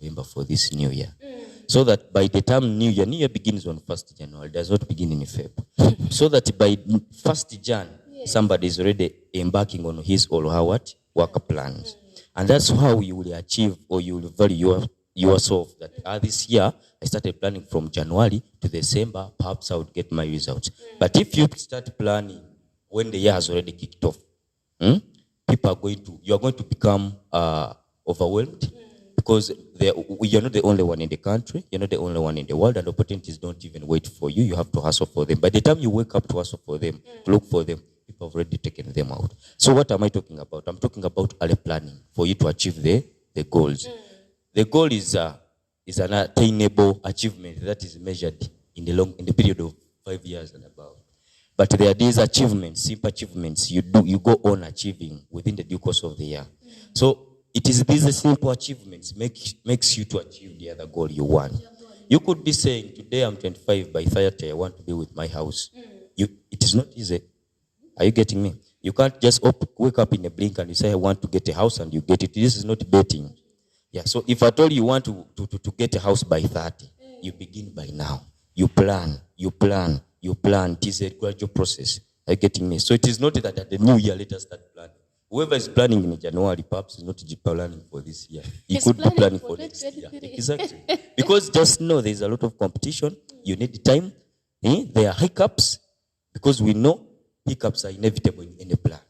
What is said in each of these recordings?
November for this new year. So that by the time new year begins on 1st January, does not begin in February. So that by 1st Jan, somebody is already embarking on his or her work plans. And that's how you will achieve, or you will value yourself that this year, I started planning from January to December, perhaps I would get my results. But if you start planning when the year has already kicked off, you are going to become overwhelmed, because you're not the only one in the country, you're not the only one in the world, and opportunities don't even wait for you. You have to hustle for them. By the time you wake up to hustle for them, to look for them, people have already taken them out. So what am I talking about? I'm talking about early planning for you to achieve the goals. The goal is an attainable achievement that is measured in the period of 5 years and above. But there are these achievements, simple achievements you go on achieving within the due course of the year. So it is these simple achievements makes you to achieve the other goal you want. You could be saying, today I'm 25, by 30 I want to be with my house. It is not easy. Are you getting me? You can't just wake up in a blink and you say, I want to get a house, and you get it. This is not betting. Yeah. So if at all you want to get a house by 30, you begin by now. You plan. It is a gradual process. Are you getting me? So it is not that at the new year, let us start planning. Whoever is planning in January, perhaps is not planning for this year. He could be planning for next year. Exactly. Because just know there is a lot of competition. You need time. There are hiccups, because we know hiccups are inevitable in any plan.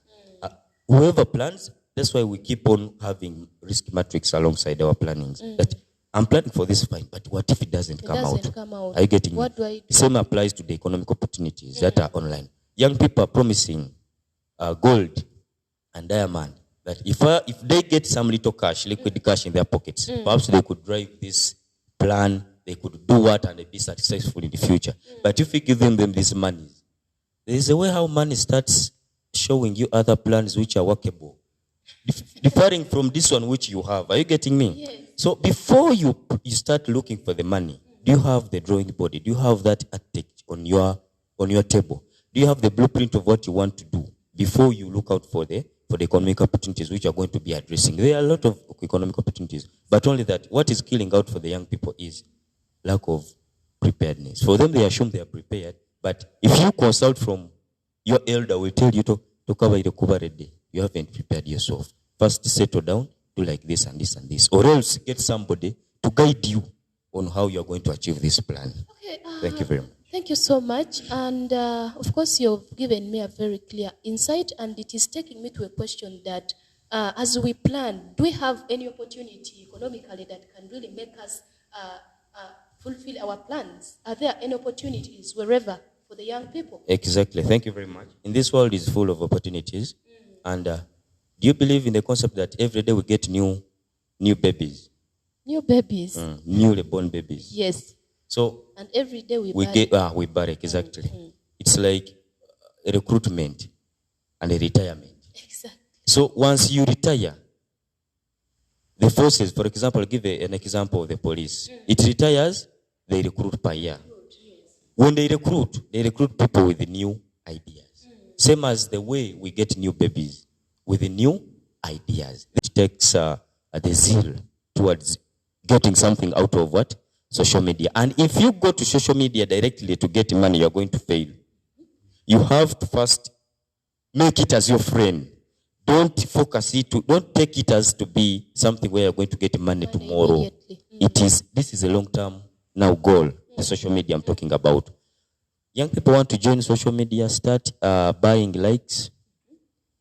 Whoever plans, that's why we keep on having risk matrix alongside our plannings. That I'm planning for this, fine, but what if it doesn't come out? Are you getting me? The same applies to the economic opportunities that are online. Young people are promising gold and diamond, that if they get some little cash, liquid cash in their pockets, perhaps they could drive this plan, they could do what, and be successful in the future. But if you give them this money, there is a way how money starts showing you other plans which are workable, differing from this one which you have. Are you getting me? Yes. So before you start looking for the money, do you have the drawing board? Do you have that architect on your table? Do you have the blueprint of what you want to do before you look out for the economic opportunities which are going to be addressing? There are a lot of economic opportunities, but only that what is killing out for the young people is lack of preparedness. For them, they assume they are prepared, but if you consult from your elder, will tell you to cover the cover day. You haven't prepared yourself. First, settle down, do like this and this and this, or else get somebody to guide you on how you are going to achieve this plan. Okay. Thank you very much. Thank you so much. And of course, you've given me a very clear insight, and it is taking me to a question that as we plan, do we have any opportunity economically that can really make us fulfill our plans? Are there any opportunities wherever for the young people? Exactly. Thank you very much. In this world is full of opportunities. And do you believe in the concept that every day we get new babies? New babies? Newly born babies. Yes. So and every day we bury, exactly. It's like a recruitment and a retirement. Exactly. So once you retire, the forces, for example, I'll give an example of the police. It retires, they recruit per year. When they recruit people with new ideas. Same as the way we get new babies with new ideas. It takes the zeal towards getting something out of what? Social media. And if you go to social media directly to get money, you're going to fail. You have to first make it as your friend. Don't take it as to be something where you're going to get money tomorrow. This is a long-term now goal, the social media I'm talking about. Young people want to join social media, start buying likes.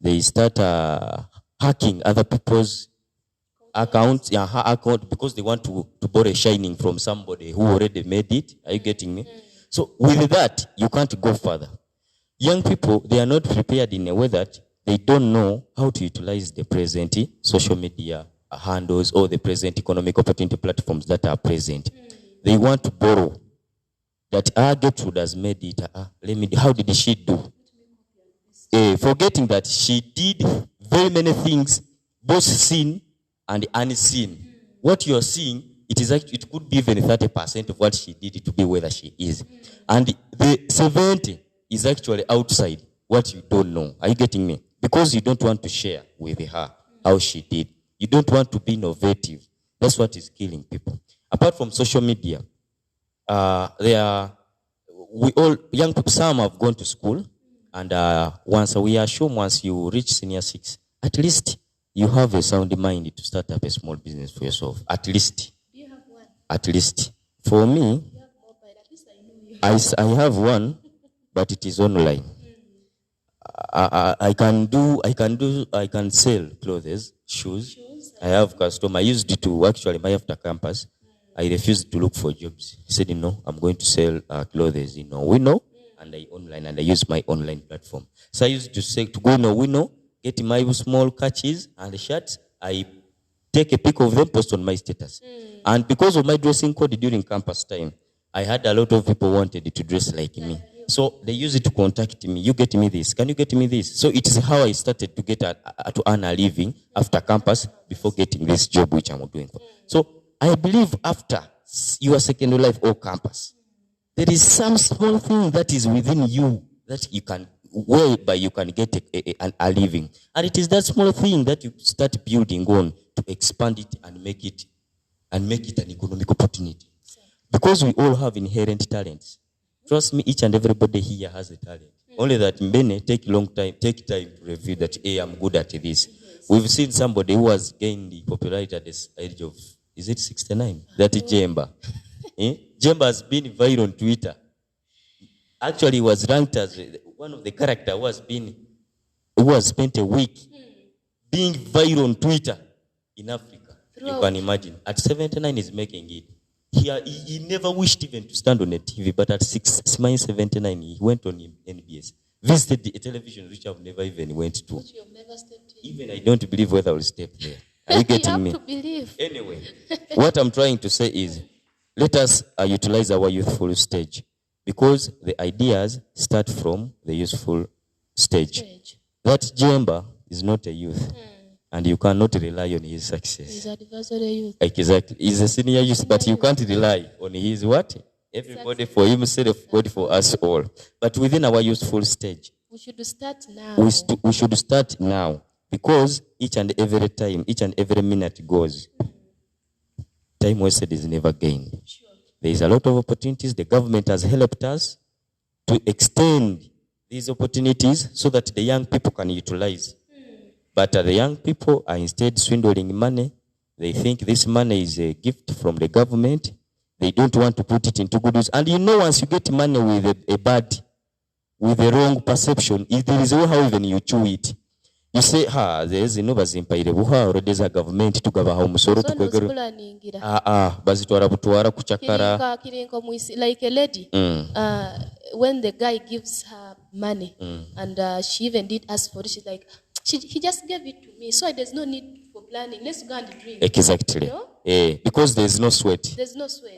They start hacking other people's accounts, because they want to borrow a shining from somebody who already made it. Are you getting me? So with that, you can't go further. Young people, they are not prepared in a way that they don't know how to utilize the present social media handles or the present economic opportunity platforms that are present. They want to borrow. That Gertrude has made it. How did she do? Forgetting that she did very many things, both seen and unseen. What you are seeing, it could be even 30% of what she did to be where she is. And the 70 is actually outside what you don't know. Are you getting me? Because you don't want to share with her how she did. You don't want to be innovative. That's what is killing people. Apart from social media, young people, some have gone to school, and once we assume once you reach senior 6, at least you have a sound mind to start up a small business for yourself. At least. Do you have one? At least. For me, You have mobile. At least I know you. I have one, but it is online. I can sell clothes, shoes. I have customer. I used it to actually buy after campus. I refused to look for jobs. He said, I'm going to sell clothes, Wino, and I online, and I use my online platform. So I used to say to go Wino, get my small catches and shirts. I take a pic of them, post on my status. And because of my dressing code during campus time, I had a lot of people wanted to dress like me. So they used it to contact me. You get me this? Can you get me this? So it is how I started to get to earn a living after campus before getting this job which I'm doing. So I believe after your secondary life or campus, there is some small thing that is within you that you can, whereby you can get a living. And it is that small thing that you start building on to expand it and make it an economic opportunity. Because we all have inherent talents. Trust me, each and everybody here has a talent. Only that many take time to review that, hey, I'm good at this. Yes. We've seen somebody who has gained the popularity at the age of, is it 69? That is Jemba. Jemba has been viral on Twitter. Actually, he was ranked as one of the characters who has spent a week being viral on Twitter in Africa. You can imagine. At 79, he's making it. He never wished even to stand on a TV, but at 79, he went on NBS. Visited a television which I've never even went to. Which you have never stepped in. Even I don't believe whether I will step there. Are you getting me? You have to believe. Anyway, what I'm trying to say is, let us utilize our youthful stage, because the ideas start from the youthful stage. That Jemba is not a youth. And you cannot rely on his success. He's advisory youth. Exactly. He's a senior youth, but you can't rely on his what? Everybody for himself, God for us all. But within our youthful stage, we should start now. We should start now. Because each and every minute goes. Time wasted is never gained. Sure. There is a lot of opportunities. The government has helped us to extend these opportunities so that the young people can utilize. But the young people are instead swindling money. They think this money is a gift from the government. They don't want to put it into good use. And once you get money with with a wrong perception, there is a way how even you chew it. You say, there's no bazimpaire buha already a government to gava umusoro tukwegero. Bazitwara butwara kuchakara. Like a lady, when the guy gives her money, and she even did ask for it, she's like, he just gave it to me, so there's no need for planning. Let's go and drink. Exactly. Because there's no sweat. There's no sweat.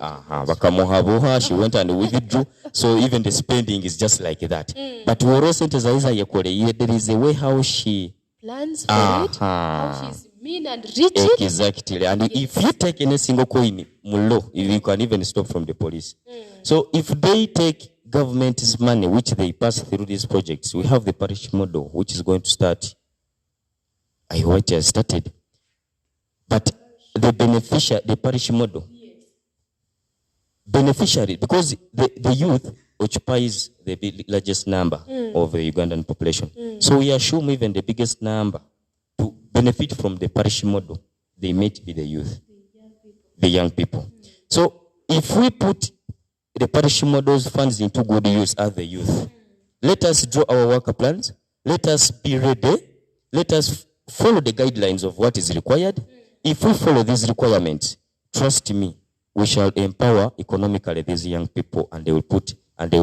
She went and withdrew. So even the spending is just like that. But there is a way how she plans for it, how she's mean and rigid. Exactly. And if you take any single coin, you can even stop from the police. So if they take government's money, which they pass through these projects, we have the parish model, which is going to start. I what has started. But the parish model, beneficiary, because the youth occupies the largest number of the Ugandan population. So we assume even the biggest number to benefit from the parish model, they may be the youth, the young people. So if we put the parish model's funds into good use as the youth, let us draw our work plans, let us be ready, let us follow the guidelines of what is required. If we follow these requirements, trust me, we shall empower economically these young people, and they will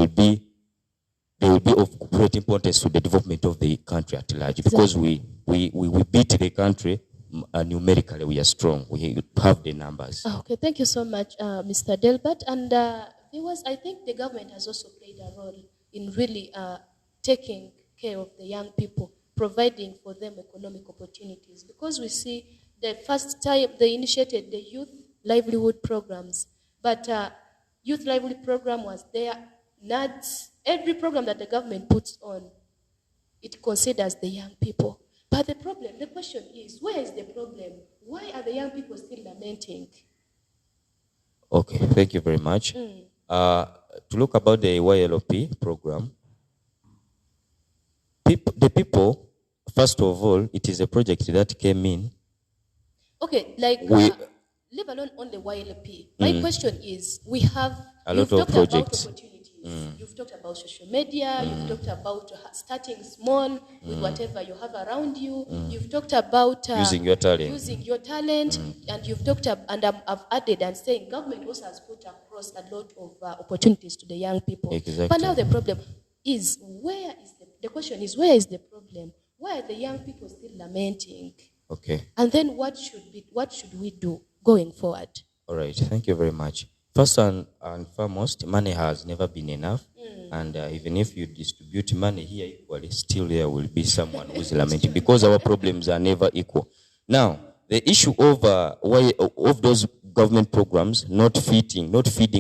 be of great importance to the development of the country at large. Because we beat the country numerically, we are strong. We have the numbers. Okay, thank you so much, Mr. Delbert. And I think the government has also played a role in really taking care of the young people, providing for them economic opportunities. Because we see the first time they initiated the youth livelihood programs, but youth livelihood program was there. Not every program that the government puts on, it considers the young people. But the question is, where is the problem? why are the young people still lamenting? Okay, thank you very much. To look about the YLOP program, the people, first of all, it is a project that came in. Okay, like, leave alone on the YLP. My question is, we have, you've talked projects. About opportunities. You've talked about social media. You've talked about starting small with whatever you have around you. You've talked about using your talent. And you've talked and I've added and saying government also has put across a lot of opportunities to the young people. Exactly. But now the problem is, the question is, where is the problem? Why are the young people still lamenting? Okay. And then what should we do going forward? All right. Thank you very much. First and foremost, money has never been enough. And even if you distribute money here equally, still there will be someone who's lamenting because our problems are never equal. Now, the issue of those government programs not feeding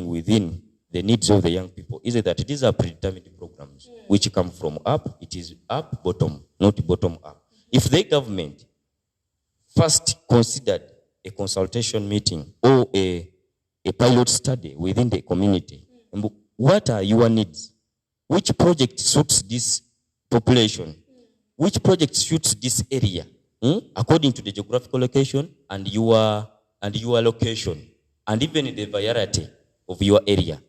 within the needs of the young people is that these are predetermined programs which come from up. It is up, bottom, not bottom up. If the government first considered a consultation meeting or a pilot study within the community, what are your needs? Which project suits this population? Which project suits this area? According to the geographical location and your location, and even the variety of your area.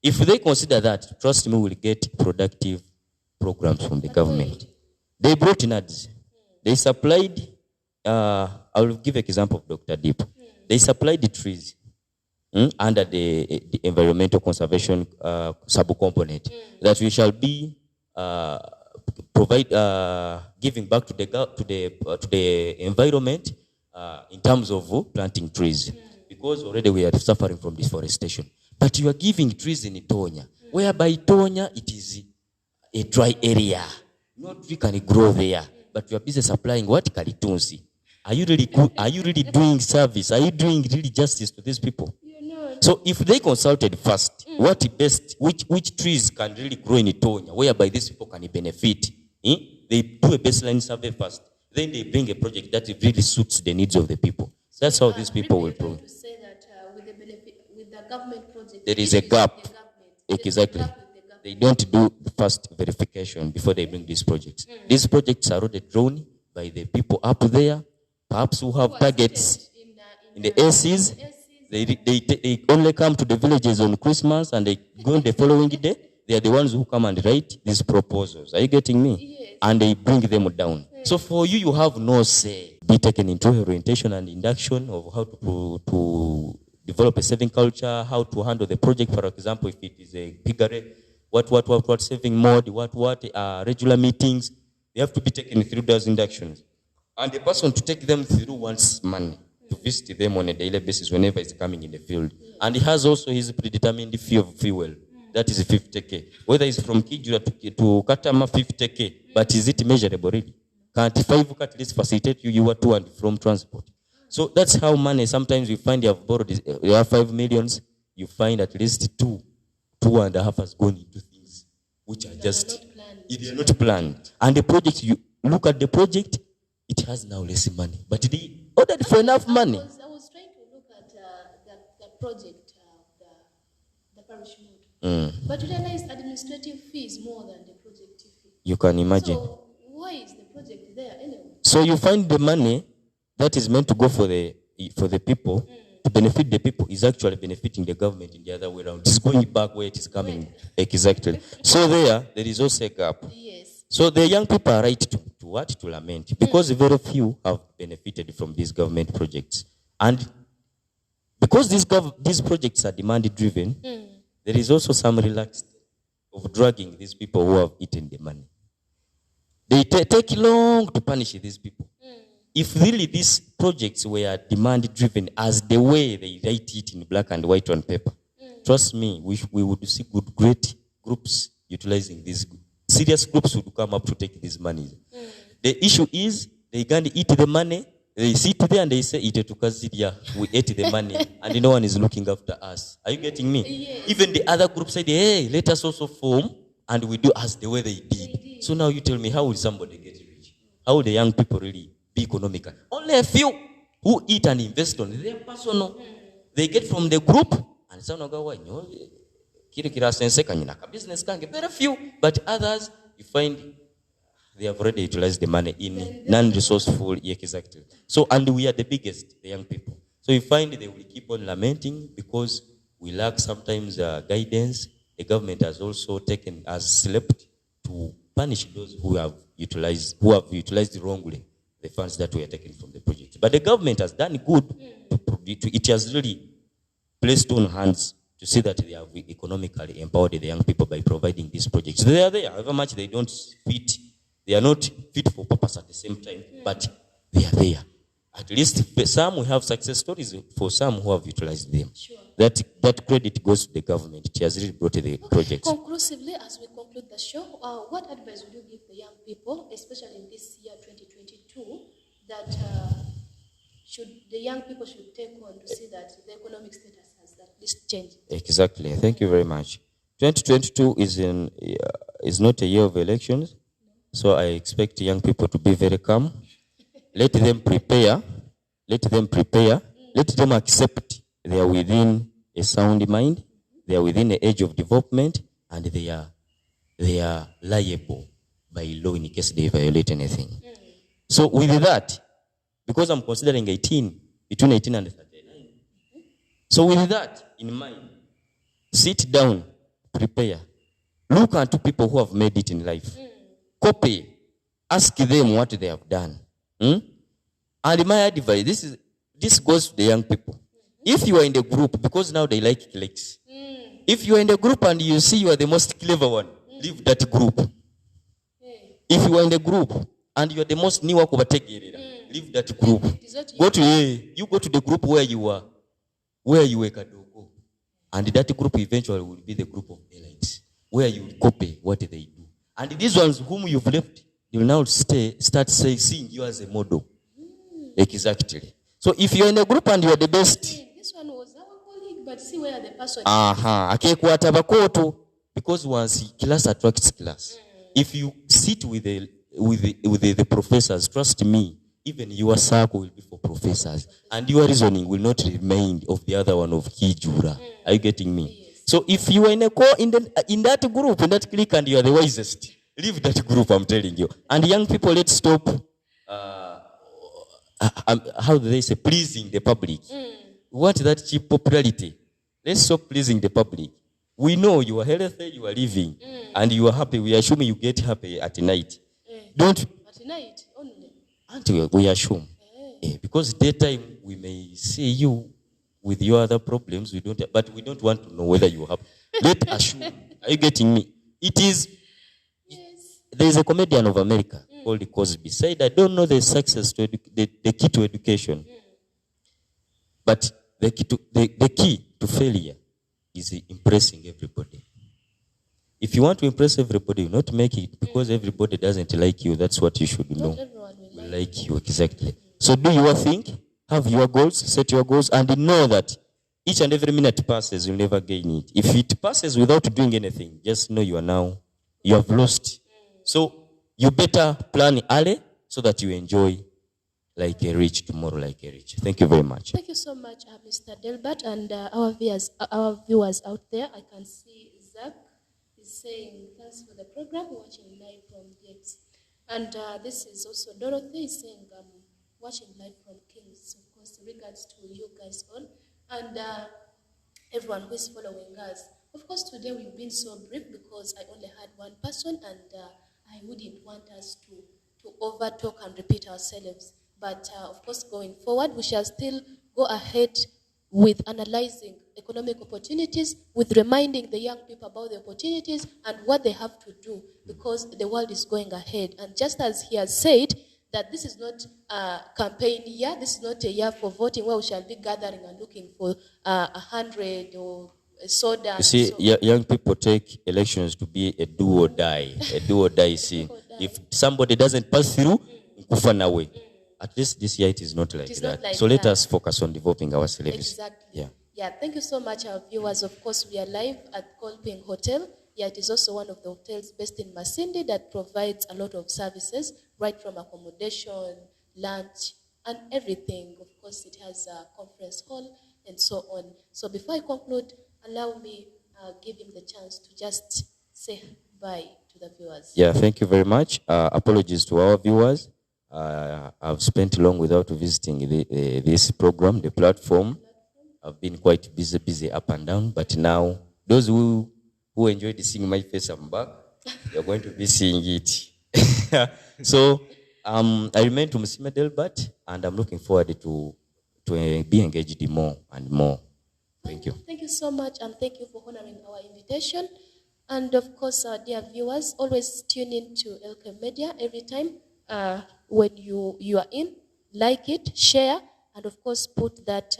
If they consider that, trust me, we'll get productive programs from the government. They brought in ads. They supplied, I will give an example of Dr. Deep. They supplied the trees under the environmental conservation sub-component that we shall be giving back to the environment in terms of planting trees, because already we are suffering from deforestation. But you are giving trees in Itonya, whereby Itonya it is a dry area. No tree can grow there, but you are busy supplying what? Kalitunsi. Are you really doing service? Are you doing really justice to these people? So if they consulted first, which trees can really grow in Itonya, whereby these people can benefit, they do a baseline survey first. Then they bring a project that really suits the needs of the people. That's how these people will prove. To say that with the government project, there is a gap. Exactly. They don't do the first verification before they bring these projects. These projects are already drawn by the people up there, perhaps who have targets in the ACs. They only come to the villages on Christmas and they go the following day. They are the ones who come and write these proposals. Are you getting me? Yes. And they bring them down. So for you, you have no say. Be taken into orientation and induction of how to develop a saving culture, how to handle the project. For example, if it is a piggery, what saving mode, regular meetings. They have to be taken through those inductions. And the person to take them through wants money to visit them on a daily basis whenever he's coming in the field. And he has also his predetermined fee of fuel. That is 50K. Whether it's from Kijura to Katama, 50K. But is it measurable really? Can't 5 at least facilitate you to and from transport? So that's how money, sometimes you find you have borrowed, you have 5 millions, you find at least 2.5 has gone into things which are just, they are not planned. And the project, you look at the project, it has now less money. But they ordered for enough money. I was trying to look at the project, the parish mode. But you realize administrative fee is more than the project fee. You can imagine. So why is the project there anyway? So you find the money that is meant to go for the people, to benefit the people, is actually benefiting the government in the other way around. It's going back where it is coming. Exactly. So there is also a gap. Yes. So the young people are right to lament, because very few have benefited from these government projects. And because these projects are demand-driven, there is also some reluctance of dragging these people who have eaten the money. They take long to punish these people. If really these projects were demand-driven as the way they write it in black and white on paper, trust me, we would see great groups utilizing these. Serious groups would come up to take these monies. The issue is they can't eat the money. They sit there and they say, we ate the money, and no one is looking after us. Are you getting me? Yes. Even the other group said, hey, let us also form, and we do as the way they did. So now you tell me, how will somebody get rich? How will the young people really be economical? Only a few who eat and invest on their personal. They get from the group, and some go, business kange, very few, but others you find they have already utilized the money in non-resourceful, exactly. So, and we are the biggest, the young people. So you find they will keep on lamenting because we lack sometimes guidance. The government has also slept to punish those who have utilized wrongly the funds that were taken from the project. But the government has done good. It has really placed on hands to see that they have economically empowered the young people by providing these projects. They are there, however much they don't fit. They are not fit for purpose at the same time, but they are there. At least for some, we have success stories for some who have utilized them. Sure. That credit goes to the government. It has really brought the projects. Conclusively, as we conclude the show, what advice would you give the young people, especially in this year 2022, that the young people should take on to see that the economic status has at least changed? Exactly. Thank you very much. 2022 is not a year of elections, so I expect young people to be very calm. Let them prepare. Let them accept they are within a sound mind. They are within the age of development, and they are liable by law in case they violate anything. So with that, because I'm considering between 18 and 39. So with that in mind, sit down, prepare. Look at people who have made it in life. Copy. Ask them what they have done. And my advice, this goes to the young people. If you are in the group, because now they like clicks. If you are in the group and you see you are the most clever one, leave that group. If you are in the group and you are the most new leave that group. Go to the group where you are kadogo. And that group eventually will be the group of elites, where you copy what they do. And these ones whom you've left, you will now start seeing you as a model. Exactly. So if you're in a group and you're the best, this one was our colleague, but see where the person is. Because once class attracts class. If you sit with the professors, trust me, even your circle will be for professors, and your reasoning will not remain of the other one of Kijura. Are you getting me? Yes. So if you are in that group, in that clique, and you are the wisest, leave that group, I'm telling you. And young people, let's stop how do they say, pleasing the public. We want that cheap popularity. Let's stop pleasing the public. We know you are healthy, you are living, and you are happy. We assume you get happy at night. Don't at night only. Until we assume. Because daytime we may see you with your other problems. But we don't want to know whether you have. Let's assume. Are you getting me? It is. Yes. There is a comedian of America called Cosby. Said, I don't know the success to the key to education, but the key to failure is impressing everybody. If you want to impress everybody, you not make it because everybody doesn't like you. That's what you should know. Not everyone will like you, exactly. So do your thing, have your goals, set your goals, and know that each and every minute passes, you'll never gain it. If it passes without doing anything, just know you have lost. So you better plan early so that you enjoy like a rich tomorrow, like a rich. Thank you very much. Thank you so much, Mr. Delbert, and our viewers out there. I can see Zach is saying thanks for the program, watching live from James. And this is also Dorothy is saying watching live from Kings. Of course, regards to you guys all and everyone who is following us. Of course, today we've been so brief because I only had one person, and I wouldn't want us to over talk and repeat ourselves. But of course, going forward, we shall still go ahead with analyzing economic opportunities, with reminding the young people about the opportunities and what they have to do, because the world is going ahead. And just as he has said, that this is not a campaign year, this is not a year for voting where we shall be gathering and looking for 100 or a soda. You see, young people take elections to be a do or die. A do or die, see. If somebody doesn't pass through, away. At least this year it is not like that. So let us focus on developing our service. Exactly. Yeah, thank you so much, our viewers. Of course, we are live at Kolping Hotel. Yeah, it is also one of the hotels based in Masindi that provides a lot of services, right from accommodation, lunch, and everything. Of course, it has a conference hall and so on. So before I conclude, allow me give him the chance to just say bye to the viewers. Yeah, thank you very much. Apologies to our viewers. I've spent long without visiting this program, the platform. I've been quite busy up and down, but now those who enjoyed seeing my face, I'm back. You're going to be seeing it. So I remain to Msima Delbert, and I'm looking forward to be engaged more and more. Thank you. Thank you so much, and thank you for honoring our invitation. And of course, dear viewers, always tune in to Elkem Media every time when you are in. Like it, share, and of course, put that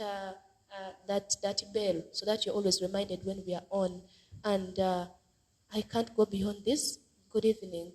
that bell so that you're always reminded when we are on. And I can't go beyond this. Good evening.